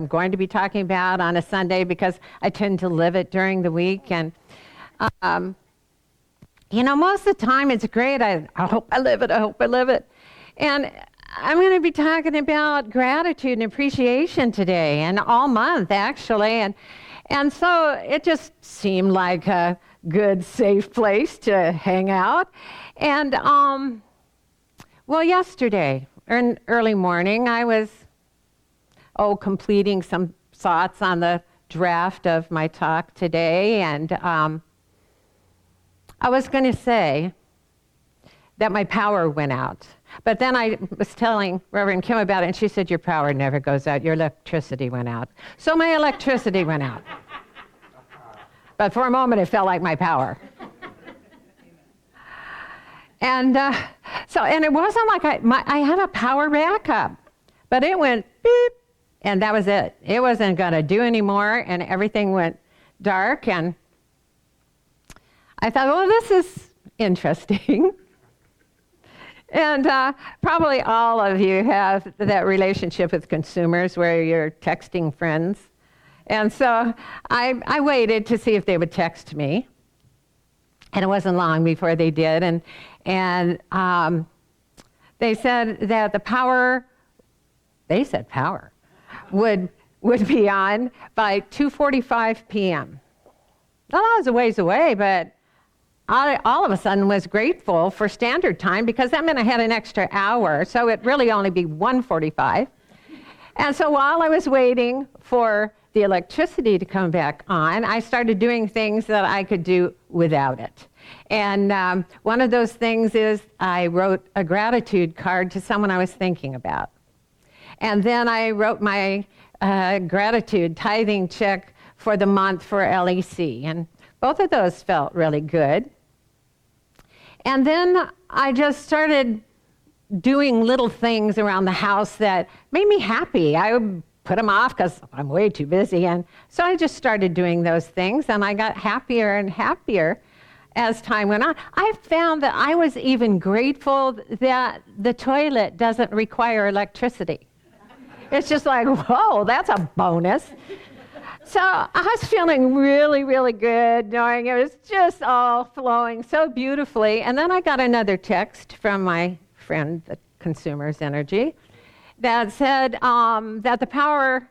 I'm going to be talking about on a Sunday because I tend to live it during the week. And, most of the time it's great. I hope I live it. I hope I live it. And I'm going to be talking about gratitude and appreciation today and all month, actually. And so it just seemed like a good, safe place to hang out. And, yesterday, early morning, I was completing some thoughts on the draft of my talk today, and I was going to say that my power went out. But then I was telling Reverend Kim about it, and she said, your power never goes out, your electricity went out. So my electricity went out. But for a moment, it felt like my power. And and it wasn't like I had a power backup, but it went beep, and that was it. It wasn't going to do anymore, and everything went dark. And I thought, well, this is interesting. And probably all of you have that relationship with consumers where you're texting friends. And so I waited to see if they would text me. And it wasn't long before they did. And they said that the power, would be on by 2:45 p.m. Well, that was a ways away, but I all of a sudden was grateful for standard time because that meant I had an extra hour, so it really only be 1:45. And so while I was waiting for the electricity to come back on, I started doing things that I could do without it. And one of those things is I wrote a gratitude card to someone I was thinking about. And then I wrote my gratitude tithing check for the month for LEC. And both of those felt really good. And then I just started doing little things around the house that made me happy. I would put them off because I'm way too busy. And so I just started doing those things, and I got happier and happier as time went on. I found that I was even grateful that the toilet doesn't require electricity. It's just like, whoa, that's a bonus. So I was feeling really, really good, knowing it was just all flowing so beautifully. And then I got another text from my friend, the Consumer's Energy, that said that the power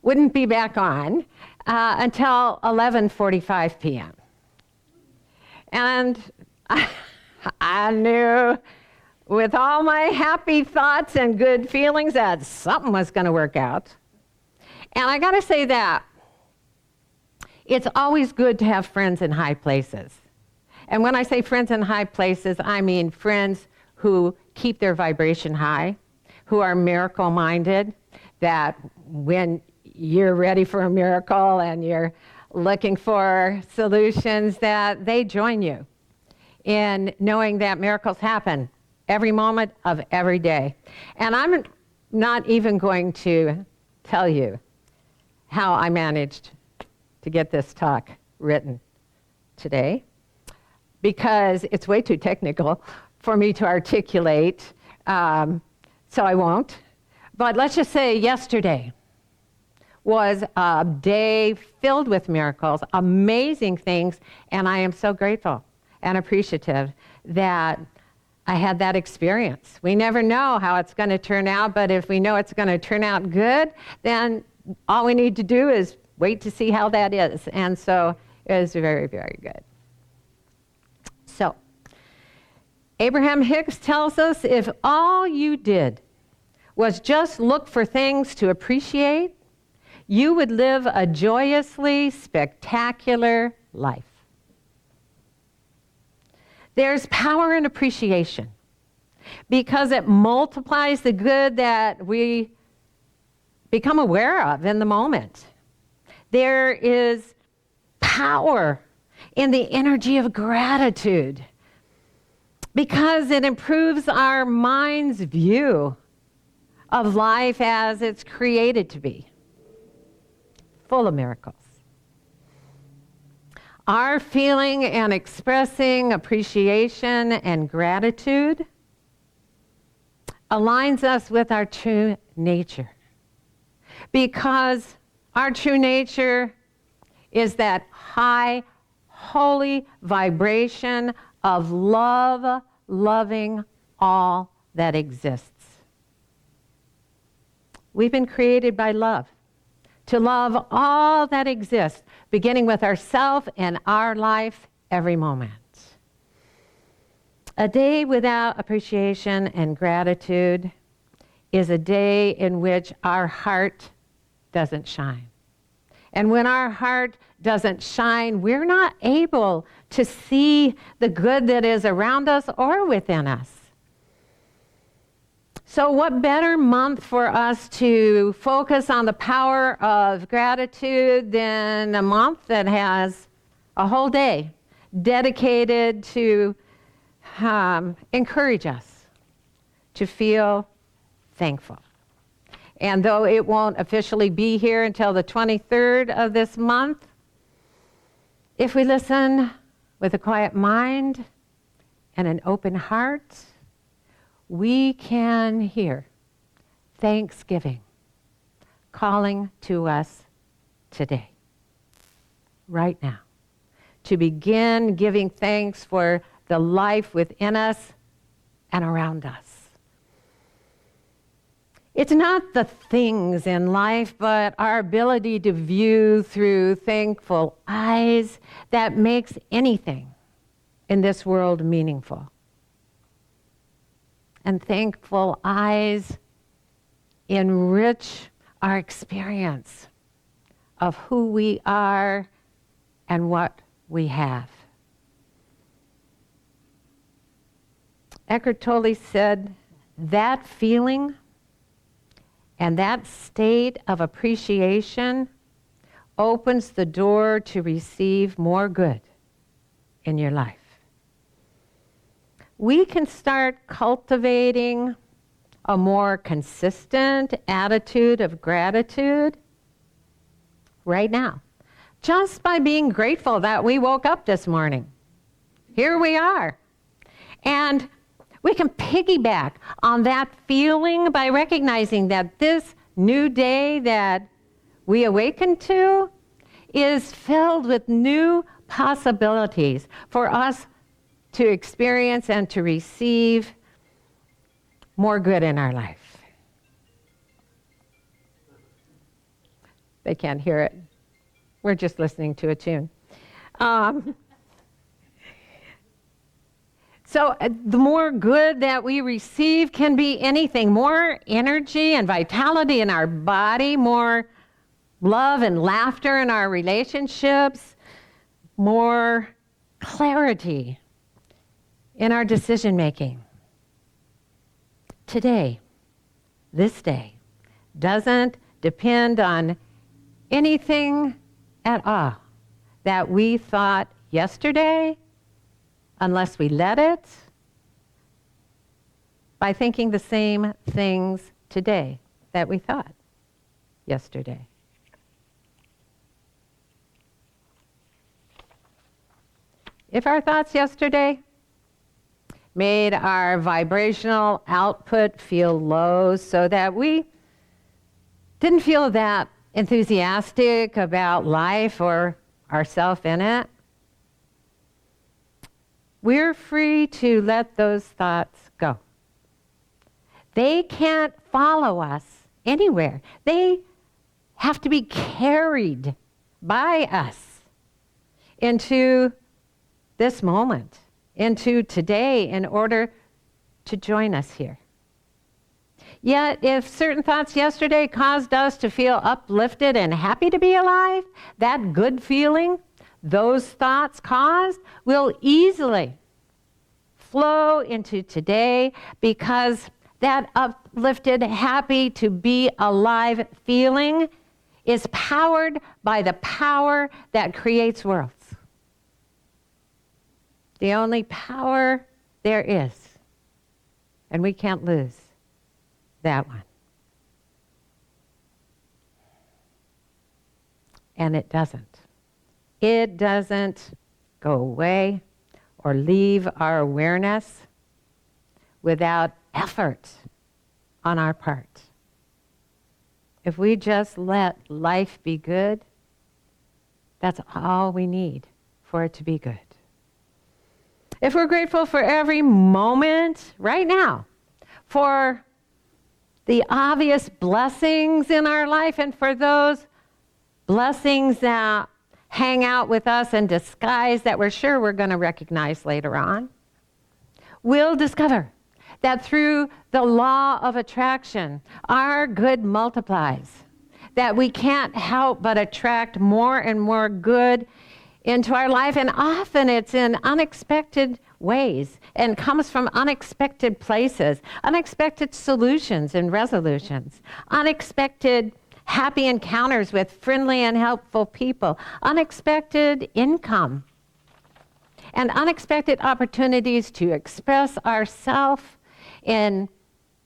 wouldn't be back on until 11:45 p.m. And I knew with all my happy thoughts and good feelings that something was going to work out. And I got to say that it's always good to have friends in high places. And when I say friends in high places, I mean friends who keep their vibration high, who are miracle-minded, that when you're ready for a miracle and you're looking for solutions, that they join you in knowing that miracles happen every moment of every day. And I'm not even going to tell you how I managed to get this talk written today, because it's way too technical for me to articulate, so I won't. But let's just say yesterday was a day filled with miracles, amazing things, and I am so grateful and appreciative that I had that experience. We never know how it's going to turn out, but if we know it's going to turn out good, then all we need to do is wait to see how that is. And so it was very, very good. So Abraham Hicks tells us, if all you did was just look for things to appreciate, you would live a joyously spectacular life. There's power in appreciation because it multiplies the good that we become aware of in the moment. There is power in the energy of gratitude because it improves our mind's view of life as it's created to be, full of miracles. Our feeling and expressing appreciation and gratitude aligns us with our true nature. because our true nature is that high, holy vibration of love, loving all that exists. We've been created by love, to love all that exists, beginning with ourselves and our life every moment. A day without appreciation and gratitude is a day in which our heart doesn't shine. And when our heart doesn't shine, we're not able to see the good that is around us or within us. So what better month for us to focus on the power of gratitude than a month that has a whole day dedicated to encourage us to feel thankful. And though it won't officially be here until the 23rd of this month, if we listen with a quiet mind and an open heart, we can hear Thanksgiving calling to us today, right now, to begin giving thanks for the life within us and around us. It's not the things in life, but our ability to view through thankful eyes that makes anything in this world meaningful. And thankful eyes enrich our experience of who we are and what we have. Eckhart Tolle said, that feeling and that state of appreciation opens the door to receive more good in your life. We can start cultivating a more consistent attitude of gratitude right now, just by being grateful that we woke up this morning. Here we are. And we can piggyback on that feeling by recognizing that this new day that we awaken to is filled with new possibilities for us to experience and to receive more good in our life. They can't hear it. We're just listening to a tune. So the more good that we receive can be anything. More energy and vitality in our body, more love and laughter in our relationships, more clarity in our decision making. Today, this day, doesn't depend on anything at all that we thought yesterday, unless we let it, by thinking the same things today that we thought yesterday. If our thoughts yesterday made our vibrational output feel low so that we didn't feel that enthusiastic about life or ourself in it, we're free to let those thoughts go. They can't follow us anywhere. They have to be carried by us into this moment, into today, in order to join us here. Yet, if certain thoughts yesterday caused us to feel uplifted and happy to be alive, that good feeling those thoughts caused will easily flow into today, because that uplifted, happy to be alive feeling is powered by the power that creates worlds. The only power there is, and we can't lose that one. And it doesn't. It doesn't go away or leave our awareness without effort on our part. if we just let life be good, that's all we need for it to be good. If we're grateful for every moment right now, for the obvious blessings in our life and for those blessings that hang out with us in disguise that we're sure we're going to recognize later on, we'll discover that through the law of attraction, our good multiplies, that we can't help but attract more and more good into our life, and often it's in unexpected ways and comes from unexpected places, unexpected solutions and resolutions, unexpected happy encounters with friendly and helpful people, unexpected income, and unexpected opportunities to express ourselves in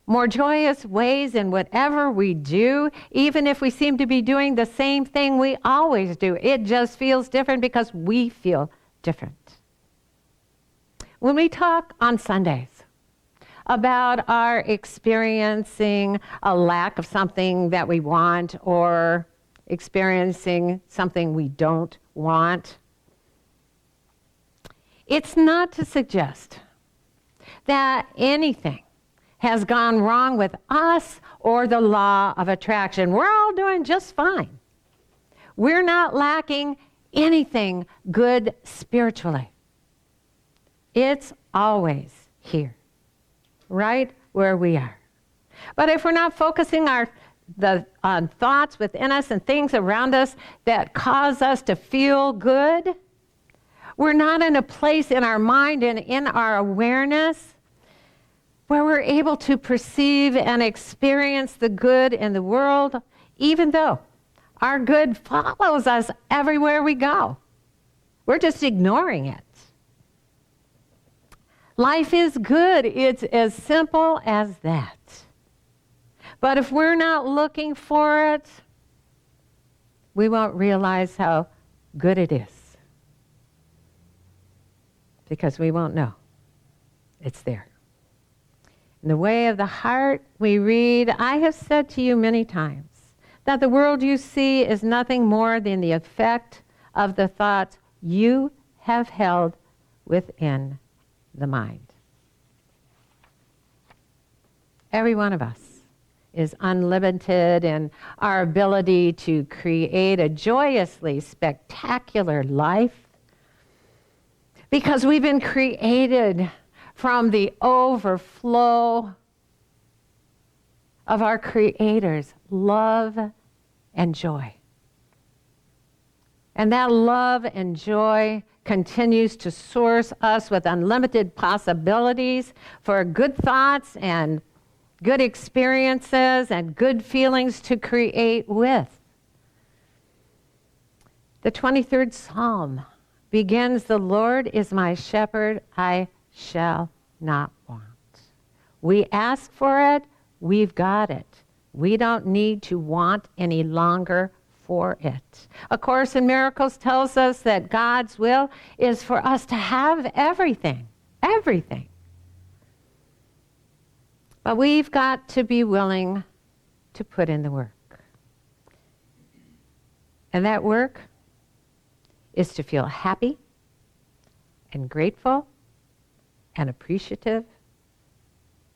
more joyous ways in whatever we do, even if we seem to be doing the same thing we always do. It just feels different because we feel different. When we talk on Sundays about our experiencing a lack of something that we want or experiencing something we don't want, it's not to suggest that anything has gone wrong with us or the law of attraction. We're all doing just fine. We're not lacking anything good spiritually. It's always here, right where we are. But if we're not focusing on thoughts within us and things around us that cause us to feel good, we're not in a place in our mind and in our awareness where we're able to perceive and experience the good in the world, even though our good follows us everywhere we go. We're just ignoring it. Life is good. It's as simple as that. But if we're not looking for it, we won't realize how good it is, because we won't know it's there. In the way of the heart, we read, I have said to you many times that the world you see is nothing more than the effect of the thoughts you have held within the mind. Every one of us is unlimited in our ability to create a joyously spectacular life because we've been created from the overflow of our Creator's love and joy. And that love and joy continues to source us with unlimited possibilities for good thoughts and good experiences and good feelings to create with. The 23rd Psalm begins, the Lord is my shepherd, I shall not want. We ask for it, we've got it. We don't need to want any longer for it. A Course in Miracles tells us that God's will is for us to have everything, everything. But we've got to be willing to put in the work. And that work is to feel happy and grateful and appreciative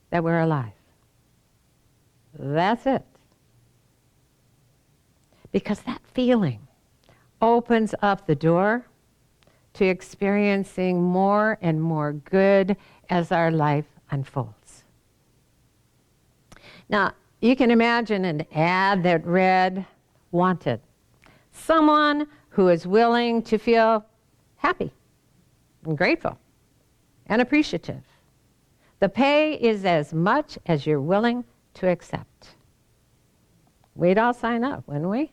that we're alive. That's it. Because that feeling opens up the door to experiencing more and more good as our life unfolds. Now, you can imagine an ad that read, wanted. Someone who is willing to feel happy and grateful and appreciative. The pay is as much as you're willing to accept. We'd all sign up, wouldn't we?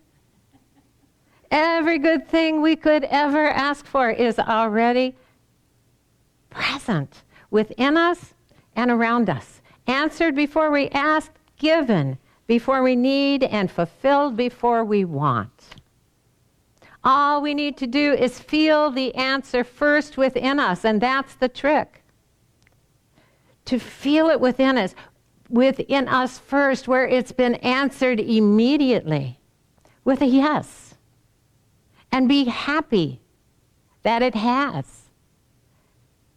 Every good thing we could ever ask for is already present within us and around us. Answered before we ask, given before we need, and fulfilled before we want. All we need to do is feel the answer first within us, and that's the trick. To feel it within us. within us first, where it's been answered immediately with a yes. And be happy that it has.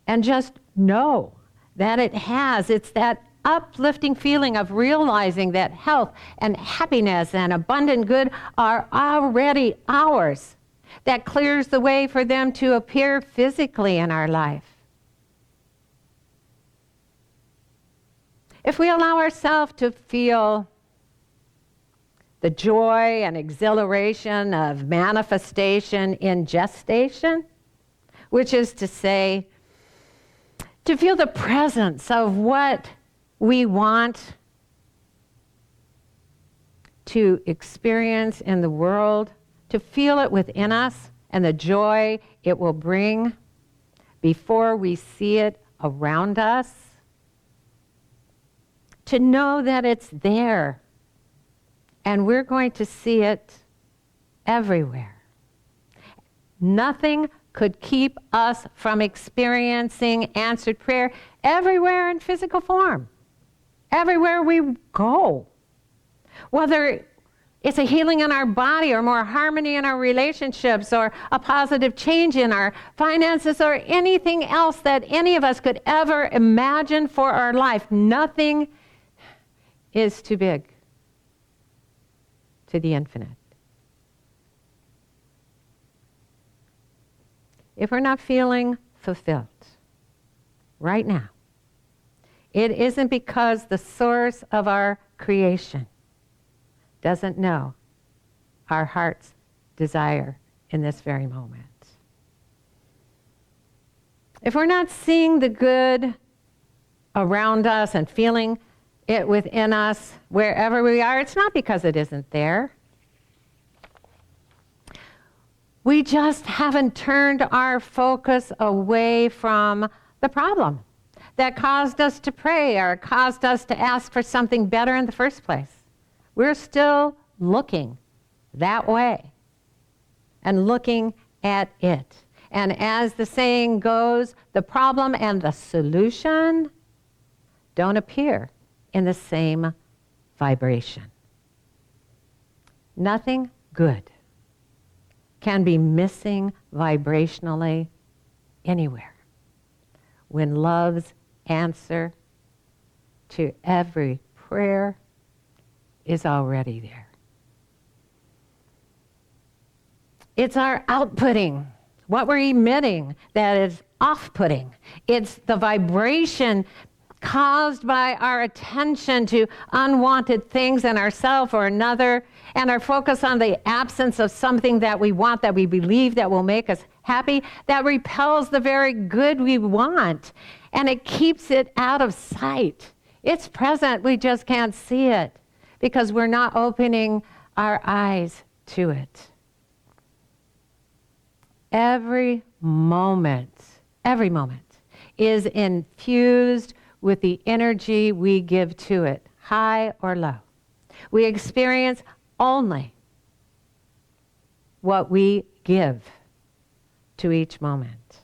And just know that it has. It's that uplifting feeling of realizing that health and happiness and abundant good are already ours that clears the way for them to appear physically in our life. If we allow ourselves to feel the joy and exhilaration of manifestation in gestation, which is to say, to feel the presence of what we want to experience in the world, to feel it within us and the joy it will bring before we see it around us, to know that it's there and we're going to see it everywhere. Nothing could keep us from experiencing answered prayer everywhere in physical form, everywhere we go. Whether it's a healing in our body or more harmony in our relationships or a positive change in our finances or anything else that any of us could ever imagine for our life, nothing is too big to the infinite. If we're not feeling fulfilled right now, it isn't because the source of our creation doesn't know our heart's desire in this very moment. If we're not seeing the good around us and feeling it within us wherever we are, it's not because it isn't there. We just haven't turned our focus away from the problem that caused us to pray or caused us to ask for something better in the first place. We're still looking that way and looking at it. And as the saying goes, the problem and the solution don't appear in the same vibration. Nothing good can be missing vibrationally anywhere when love's answer to every prayer is already there. It's our outputting, what we're emitting, that is off-putting. It's the vibration caused by our attention to unwanted things in ourselves or another, and our focus on the absence of something that we want, that we believe that will make us happy, that repels the very good we want, and it keeps it out of sight. It's present, we just can't see it because we're not opening our eyes to it. Every moment is infused with the energy we give to it, high or low. We experience only what we give to each moment.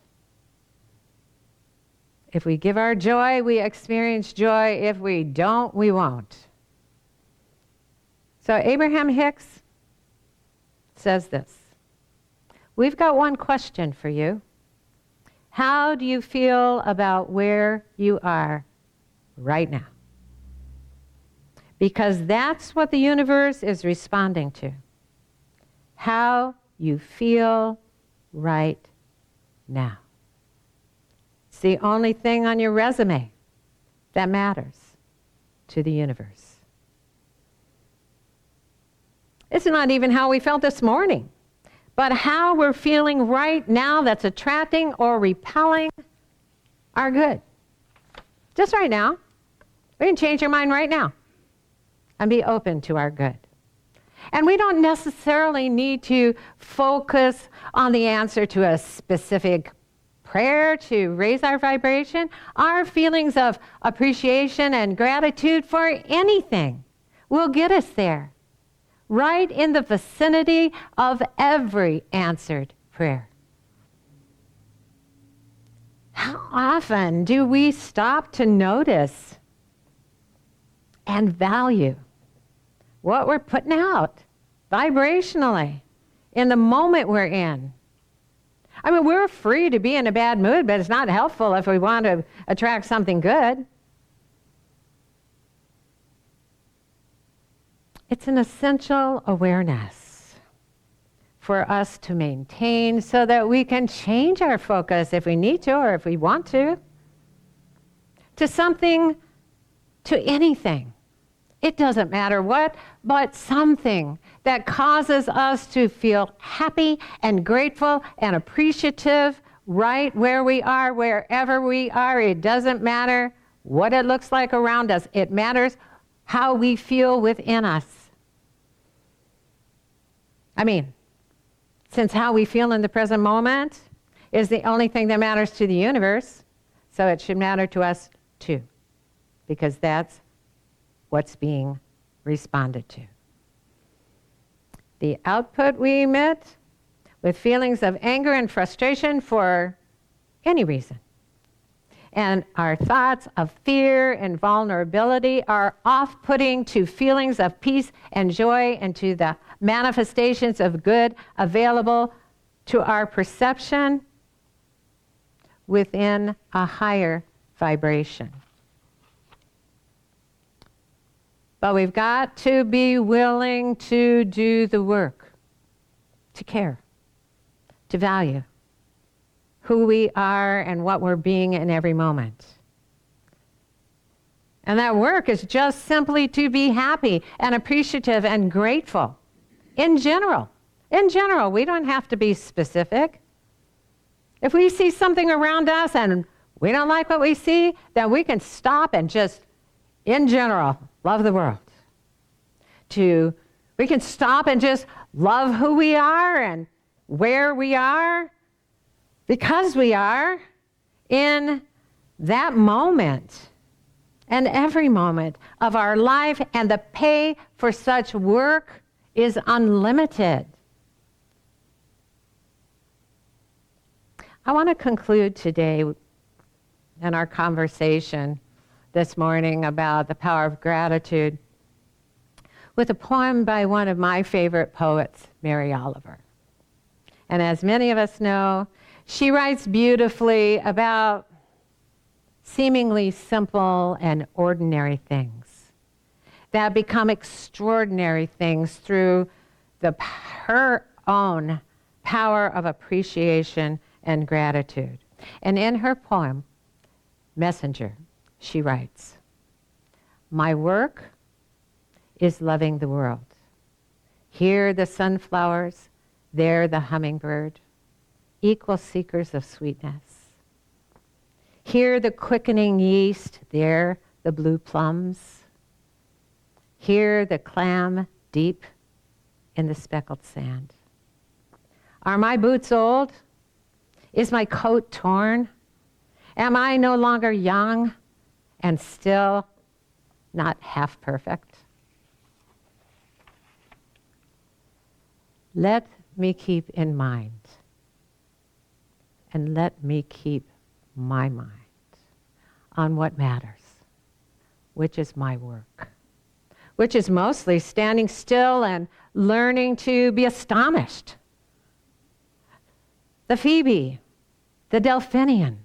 If we give our joy, we experience joy. If we don't, we won't. So Abraham Hicks says this: we've got one question for you. How do you feel about where you are right now? Because that's what the universe is responding to. How you feel right now. It's the only thing on your resume that matters to the universe. It's not even how we felt this morning, but how we're feeling right now that's attracting or repelling our good. Just right now. We can change your mind right now and be open to our good. And we don't necessarily need to focus on the answer to a specific prayer to raise our vibration. Our feelings of appreciation and gratitude for anything will get us there, right in the vicinity of every answered prayer. How often do we stop to notice and value what we're putting out vibrationally in the moment we're in. I mean, we're free to be in a bad mood, but it's not helpful if we want to attract something good. It's an essential awareness for us to maintain so that we can change our focus if we need to or if we want to something, to anything. It doesn't matter what, but something that causes us to feel happy and grateful and appreciative right where we are, wherever we are. It doesn't matter what it looks like around us. It matters how we feel within us. I mean, since how we feel in the present moment is the only thing that matters to the universe, so it should matter to us too, because that's what's being responded to. The output we emit with feelings of anger and frustration for any reason, and our thoughts of fear and vulnerability are off-putting to feelings of peace and joy and to the manifestations of good available to our perception within a higher vibration. But we've got to be willing to do the work, to care, to value who we are and what we're being in every moment. And that work is just simply to be happy and appreciative and grateful in general. In general, we don't have to be specific. If we see something around us and we don't like what we see, then we can stop and just, in general, love the world. We can stop and just love who we are and where we are, because we are in that moment and every moment of our life, and the pay for such work is unlimited. I want to conclude today in our conversation this morning about the power of gratitude with a poem by one of my favorite poets, Mary Oliver. And as many of us know, she writes beautifully about seemingly simple and ordinary things that become extraordinary things through her own power of appreciation and gratitude. And in her poem, Messenger, she writes, "My work is loving the world. Here the sunflowers, there the hummingbird, equal seekers of sweetness. Here the quickening yeast, there the blue plums. Here the clam deep in the speckled sand. Are my boots old? Is my coat torn? Am I no longer young and still not half perfect? Let me keep in mind, and let me keep my mind on what matters, which is my work, which is mostly standing still and learning to be astonished. The Phoebe, the Delphinium,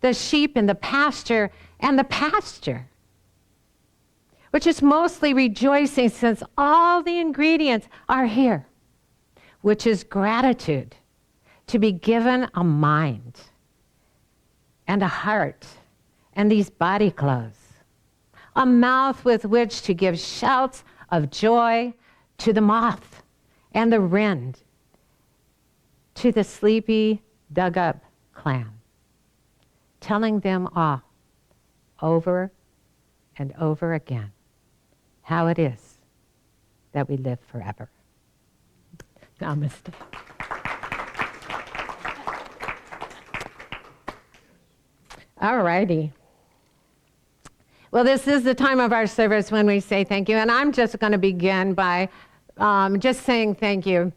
the sheep in the pasture and the pasture, which is mostly rejoicing since all the ingredients are here, which is gratitude to be given a mind and a heart and these body clothes, a mouth with which to give shouts of joy to the moth and the wren, to the sleepy, dug-up clam, telling them all over and over again how it is that we live forever." Namaste. All righty. Well, this is the time of our service when we say thank you, and I'm just going to begin by just saying thank you.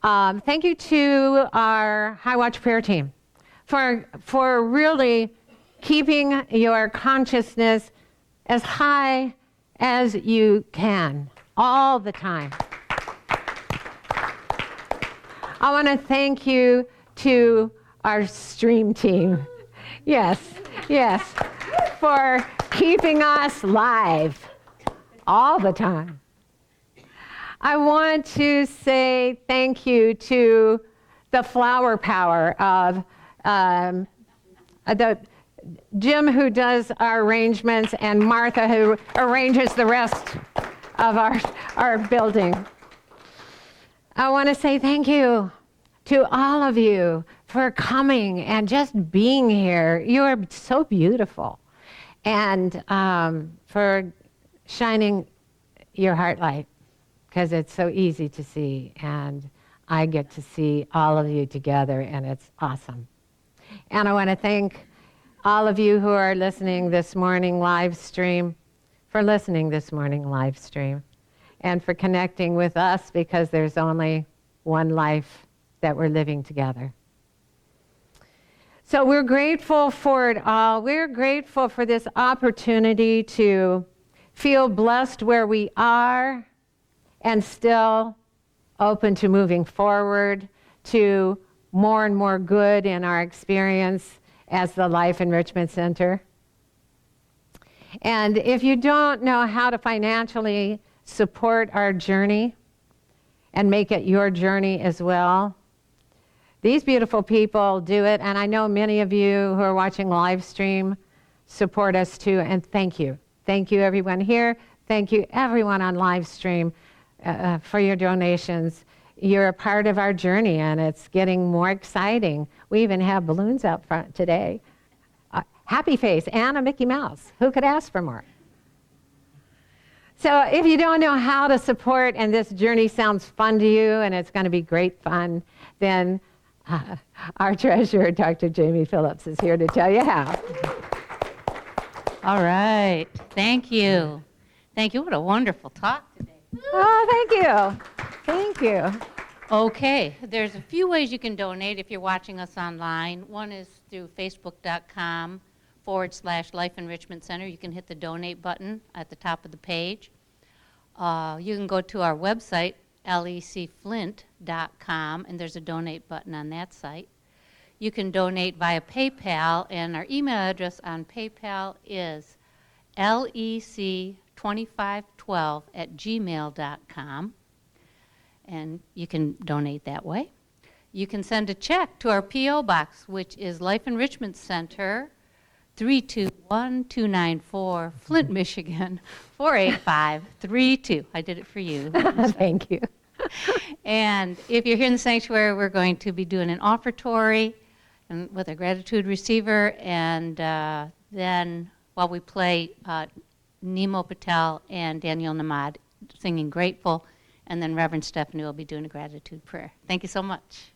Thank you to our High Watch prayer team for really keeping your consciousness as high as you can, all the time. I want to thank you to our stream team. Yes, yes, for keeping us live all the time. I want to say thank you to the flower power of the Jim, who does our arrangements, and Martha, who arranges the rest of our building. I want to say thank you to all of you for coming and just being here. You are so beautiful. And for shining your heart light, because it's so easy to see. And I get to see all of you together, and it's awesome. And I want to thank all of you who are listening this morning live stream, for listening this morning live stream, and for connecting with us, because there's only one life that we're living together. So we're grateful for it all. We're grateful for this opportunity to feel blessed where we are and still open to moving forward to more and more good in our experience as the Life Enrichment Center. And if you don't know how to financially support our journey and make it your journey as well, these beautiful people do it, and I know many of you who are watching live stream support us too, and thank you. Thank you everyone here. Thank you everyone on live stream for your donations. You're a part of our journey, and it's getting more exciting. We even have balloons out front today. Happy face and a Mickey Mouse. Who could ask for more? So if you don't know how to support, and this journey sounds fun to you, and it's going to be great fun, then our treasurer, Dr. Jamie Phillips, is here to tell you how. All right. Thank you. Thank you. What a wonderful talk today. Oh, thank you. Thank you. Okay. There's a few ways you can donate if you're watching us online. One is through facebook.com/Life Enrichment Center. You can hit the donate button at the top of the page. You can go to our website, LECFlint.com, and there's a donate button on that site. You can donate via PayPal, and our email address on PayPal is lec2512@gmail.com, and you can donate that way. You can send a check to our P.O. Box, which is Life Enrichment Center, 321-294, Flint, Michigan, 48532. I did it for you. Thank you. And if you're here in the sanctuary, we're going to be doing an offertory and with a gratitude receiver, and then while we play, Nemo Patel and Daniel Namad singing Grateful, and then Reverend Stephanie will be doing a gratitude prayer. Thank you so much.